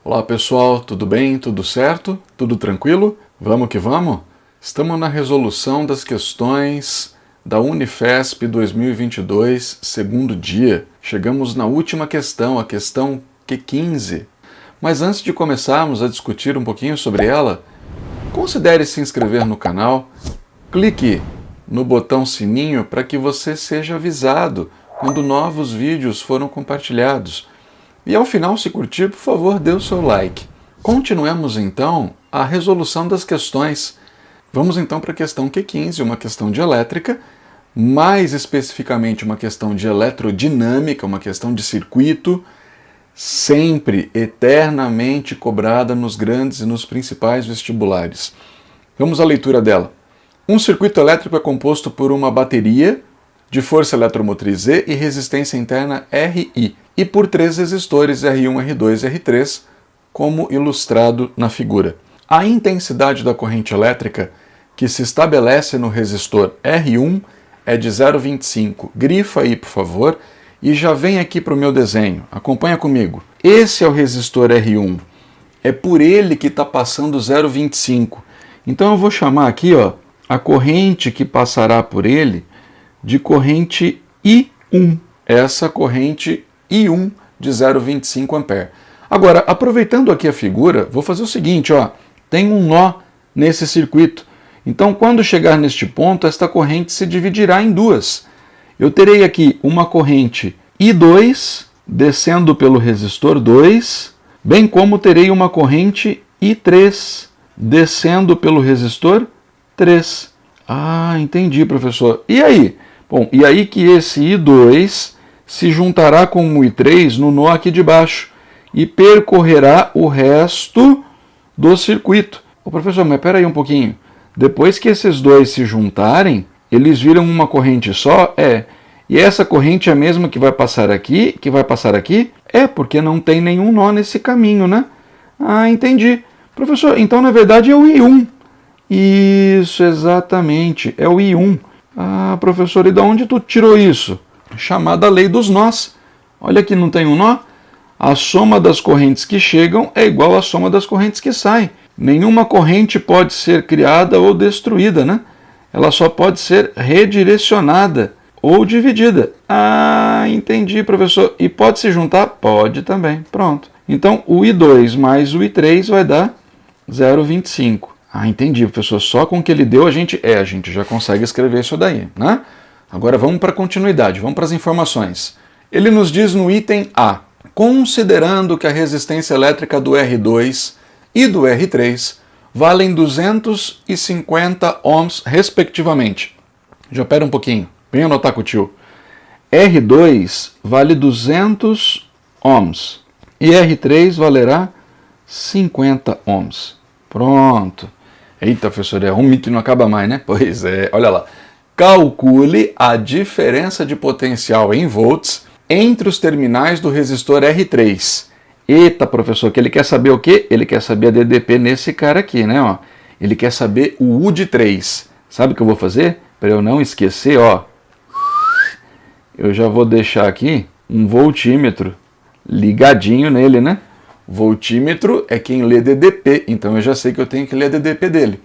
Olá pessoal, tudo bem? Tudo certo? Tudo tranquilo? Vamos que vamos? Estamos na resolução das questões da Unifesp 2022, segundo dia. Chegamos na última questão, a questão Q15. Mas antes de começarmos a discutir um pouquinho sobre ela, considere se inscrever no canal, clique no botão sininho para que você seja avisado quando novos vídeos foram compartilhados. E ao final, se curtir, por favor, dê o seu like. Continuemos então a resolução das questões. Vamos então para a questão Q15, uma questão de elétrica, mais especificamente uma questão de eletrodinâmica, uma questão de circuito, sempre, eternamente cobrada nos grandes e nos principais vestibulares. Vamos à leitura dela. Um circuito elétrico é composto por uma bateria de força eletromotriz E e resistência interna RI, e por três resistores R1, R2 e R3, como ilustrado na figura. A intensidade da corrente elétrica que se estabelece no resistor R1 é de 0,25. Grifa aí, por favor, e já vem aqui para o meu desenho. Acompanha comigo. Esse é o resistor R1. É por ele que está passando 0,25. Então eu vou chamar aqui, ó, a corrente que passará por ele de corrente I1. Essa corrente I1 de 0,25 ampere. Agora, aproveitando aqui a figura, vou fazer o seguinte, ó, tem um nó nesse circuito. Então, quando chegar neste ponto, esta corrente se dividirá em duas. Eu terei aqui uma corrente I2 descendo pelo resistor 2, bem como terei uma corrente I3 descendo pelo resistor 3. Ah, entendi, professor. E aí? Bom, e aí que esse I2 se juntará com o I3 no nó aqui de baixo e percorrerá o resto do circuito. Ô professor, mas espera aí um pouquinho. Depois que esses dois se juntarem, eles viram uma corrente só? É. E essa corrente é a mesma que vai passar aqui? É, porque não tem nenhum nó nesse caminho, né? Ah, entendi. Professor, então na verdade é o I1. Isso, exatamente, é o I1. Ah, professor, e de onde tu tirou isso? Chamada lei dos nós. Olha aqui, não tem um nó? A soma das correntes que chegam é igual à soma das correntes que saem. Nenhuma corrente pode ser criada ou destruída, né? Ela só pode ser redirecionada ou dividida. Ah, entendi, professor. E pode se juntar? Pode também. Pronto. Então, o I2 mais o I3 vai dar 0,25. Ah, entendi, professor. Só com o que ele deu a gente já consegue escrever isso daí, né? Agora vamos para a continuidade, vamos para as informações. Ele nos diz no item A, considerando que a resistência elétrica do R2 e do R3 valem 250 ohms respectivamente. Já pera um pouquinho, vem anotar com o tio. R2 vale 200 ohms e R3 valerá 50 ohms. Pronto. Eita, professor, é um mito e não acaba mais, né? Pois é, olha lá. Calcule a diferença de potencial em volts entre os terminais do resistor R3. Eita, professor, que ele quer saber o quê? Ele quer saber a DDP nesse cara aqui, né? Ó. Ele quer saber o U de 3. Sabe o que eu vou fazer? Para eu não esquecer, ó. Eu já vou deixar aqui um voltímetro ligadinho nele, né? Voltímetro é quem lê DDP, então eu já sei que eu tenho que ler a DDP dele.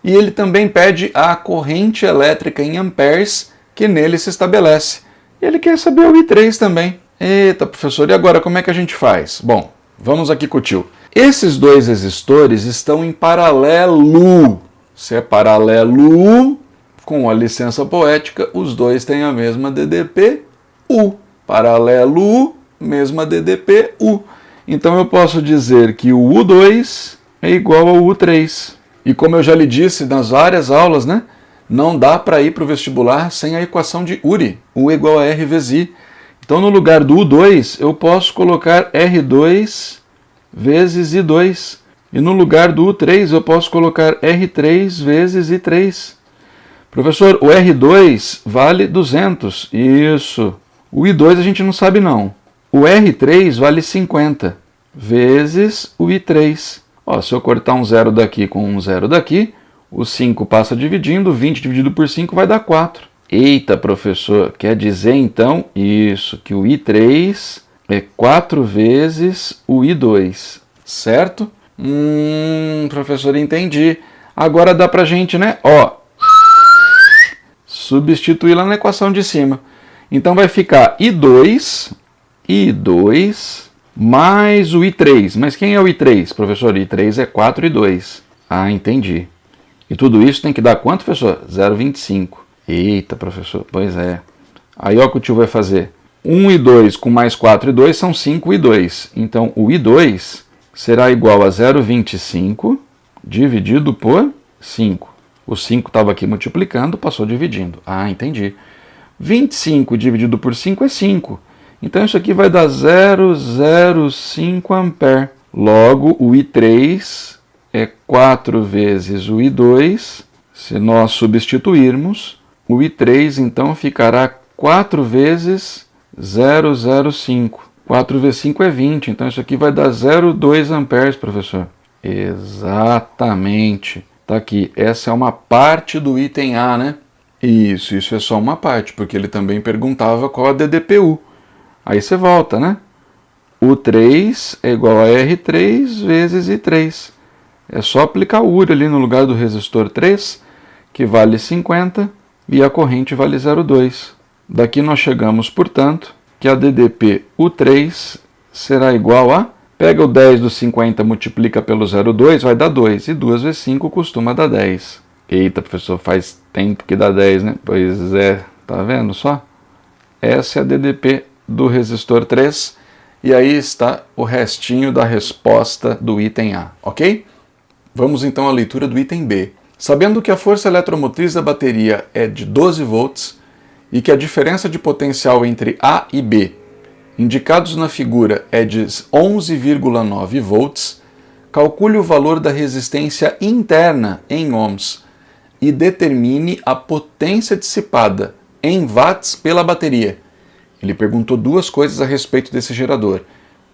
E ele também pede a corrente elétrica em amperes que nele se estabelece. E ele quer saber o I3 também. Eita, professor, e agora como é que a gente faz? Bom, vamos aqui com o tio. Esses dois resistores estão em paralelo. Se é paralelo, com a licença poética, os dois têm a mesma DDP U. Paralelo, mesma DDP U. Então eu posso dizer que o U2 é igual ao U3. E como eu já lhe disse nas várias aulas, né, não dá para ir para o vestibular sem a equação de Uri, U igual a R vezes I. Então no lugar do U2 eu posso colocar R2 vezes I2. E no lugar do U3 eu posso colocar R3 vezes I3. Professor, o R2 vale 200. Isso. O I2 a gente não sabe não. O R3 vale 50 vezes o I3. Ó, se eu cortar um zero daqui com um zero daqui, o 5 passa dividindo, 20 dividido por 5 vai dar 4. Eita, professor, quer dizer então isso, que o I3 é 4 vezes o I2. certo? Professor, entendi. Agora dá pra gente, né? Ó, substituir lá na equação de cima. Então vai ficar I2 mais o I3. Mas quem é o I3, professor? I3 é 4 e 2. Ah, entendi. E tudo isso tem que dar quanto, professor? 0,25. Eita, professor, pois é. Aí ó, o que o tio vai fazer. 1 e 2 com mais 4 e 2 são 5 e 2. Então o I2 será igual a 0,25 dividido por 5. O 5 estava aqui multiplicando, passou dividindo. Ah, entendi. 25 dividido por 5 é 5. Então isso aqui vai dar 0,05 ampere. Logo, o I3 é 4 vezes o I2. Se nós substituirmos, o I3 então ficará 4 vezes 0,05. 4 vezes 5 é 20, então isso aqui vai dar 0,2 amperes, professor. Exatamente. Tá aqui, essa é uma parte do item A, né? Isso é só uma parte, porque ele também perguntava qual a DDPU. Aí você volta, né? U3 é igual a R3 vezes I3. É só aplicar o UR ali no lugar do resistor 3, que vale 50, e a corrente vale 0,2. Daqui nós chegamos, portanto, que a DDP U3 será igual a... Pega o 10 do 50, multiplica pelo 0,2, vai dar 2. E 2 vezes 5 costuma dar 10. Eita, professor, faz tempo que dá 10, né? Pois é, tá vendo só? Essa é a DDP do resistor 3. E aí está o restinho da resposta do item A, ok? Vamos então à leitura do item B. Sabendo que a força eletromotriz da bateria é de 12 volts e que a diferença de potencial entre A e B, indicados na figura, é de 11,9 volts, calcule o valor da resistência interna em ohms e determine a potência dissipada em watts pela bateria. Ele perguntou duas coisas a respeito desse gerador.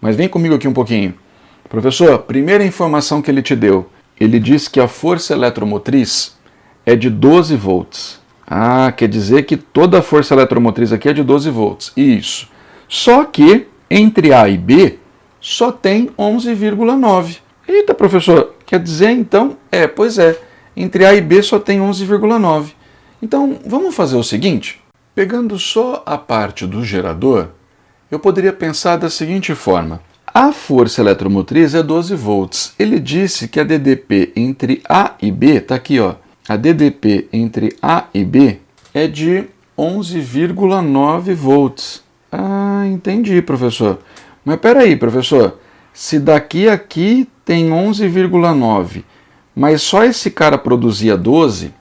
Mas vem comigo aqui um pouquinho. Professor, primeira informação que ele te deu. Ele disse que a força eletromotriz é de 12 volts. Ah, quer dizer que toda a força eletromotriz aqui é de 12 volts. Isso. Só que entre A e B só tem 11,9. Eita, professor, quer dizer então? Pois é. Entre A e B só tem 11,9. Então, vamos fazer o seguinte? Pegando só a parte do gerador, eu poderia pensar da seguinte forma. A força eletromotriz é 12 volts. Ele disse que a DDP entre A e B, está aqui, ó. A DDP entre A e B é de 11,9 volts. Ah, entendi, professor. Mas peraí, professor. Se daqui a aqui tem 11,9, mas só esse cara produzia 12,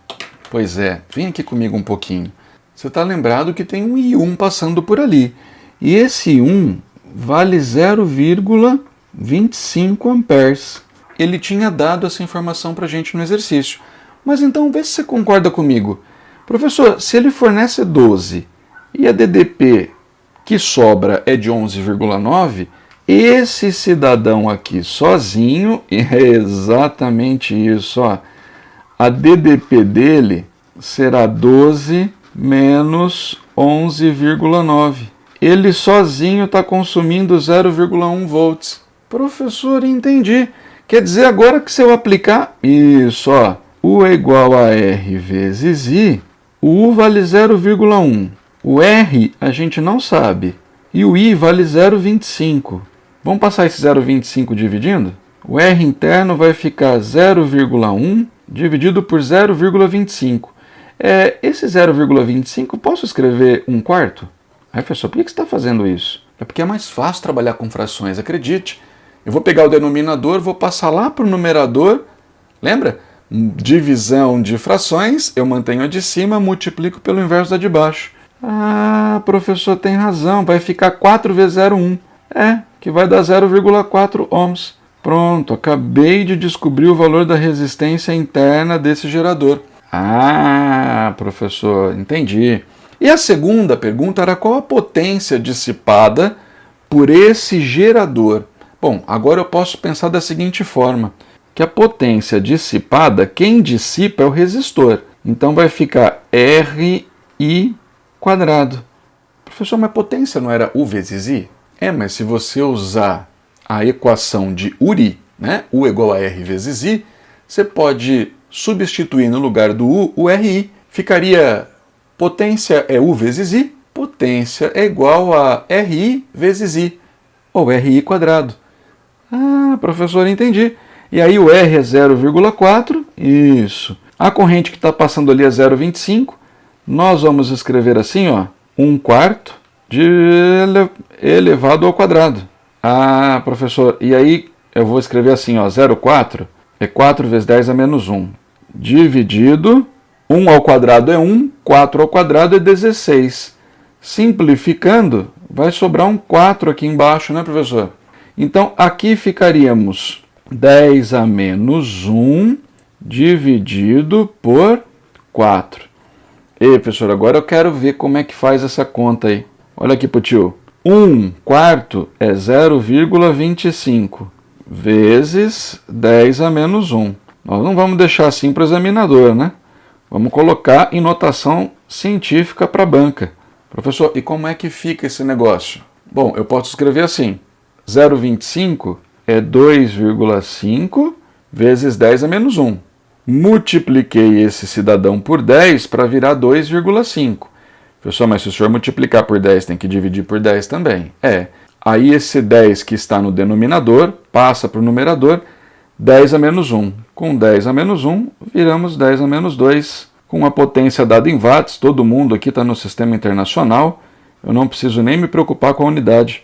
pois é, vem aqui comigo um pouquinho. Você está lembrado que tem um I1 passando por ali. E esse I1 vale 0,25 amperes. Ele tinha dado essa informação para a gente no exercício. Mas então vê se você concorda comigo. Professor, se ele fornece 12 e a DDP que sobra é de 11,9, esse cidadão aqui sozinho, é exatamente isso, ó, a DDP dele será 12 menos 11,9. Ele sozinho está consumindo 0,1 volts. Professor, entendi. Quer dizer agora que se eu aplicar isso, ó, U é igual a R vezes I, o U vale 0,1. O R a gente não sabe. E o I vale 0,25. Vamos passar esse 0,25 dividindo? O R interno vai ficar 0,1 dividido por 0,25. Esse 0,25, posso escrever 1/4? Aí, professor, por que você está fazendo isso? É porque é mais fácil trabalhar com frações, acredite. Eu vou pegar o denominador, vou passar lá para o numerador. Lembra? Divisão de frações, eu mantenho a de cima, multiplico pelo inverso da de baixo. Ah, professor, tem razão, vai ficar 4 vezes 0,1. Que vai dar 0,4 ohms. Pronto, acabei de descobrir o valor da resistência interna desse gerador. Ah, professor, entendi. E a segunda pergunta era qual a potência dissipada por esse gerador. Bom, agora eu posso pensar da seguinte forma, que a potência dissipada, quem dissipa é o resistor. Então vai ficar RI quadrado. Professor, mas potência não era U vezes I? Mas se você usar a equação de Uri, né? U igual a R vezes I, você pode substituir no lugar do U o RI. Ficaria potência é U vezes I, potência é igual a RI vezes I, ou RI quadrado. Ah, professor, entendi. E aí o R é 0,4, isso. A corrente que está passando ali é 0,25. Nós vamos escrever assim, ó, 1/4 de elevado ao quadrado. Ah, professor, e aí eu vou escrever assim, ó, 0,4 é 4 vezes 10 a menos 1, dividido, 1 ao quadrado é 1, 4 ao quadrado é 16. Simplificando, vai sobrar um 4 aqui embaixo, né, professor? Então, aqui ficaríamos 10 a menos 1 dividido por 4. Ei, professor, agora eu quero ver como é que faz essa conta aí. Olha aqui pro tio. 1/4 é 0,25 vezes 10 a menos 1. Nós não vamos deixar assim para o examinador, né? Vamos colocar em notação científica para a banca. Professor, e como é que fica esse negócio? Bom, eu posso escrever assim. 0,25 é 2,5 vezes 10 a menos 1. Multipliquei esse cidadão por 10 para virar 2,5. Professor, mas se o senhor multiplicar por 10, tem que dividir por 10 também. Aí esse 10 que está no denominador passa para o numerador, 10 a menos 1. Com 10 a menos 1, viramos 10 a menos 2. Com a potência dada em watts, todo mundo aqui está no sistema internacional, eu não preciso nem me preocupar com a unidade.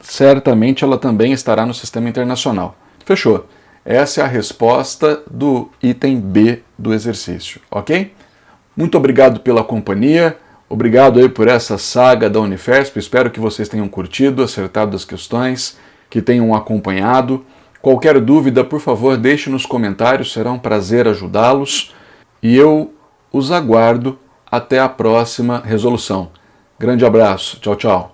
Certamente ela também estará no sistema internacional. Fechou. Essa é a resposta do item B do exercício, ok? Muito obrigado pela companhia. Obrigado aí por essa saga da Unifesp, espero que vocês tenham curtido, acertado as questões, que tenham acompanhado. Qualquer dúvida, por favor, deixe nos comentários, será um prazer ajudá-los. E eu os aguardo até a próxima resolução. Grande abraço, tchau, tchau.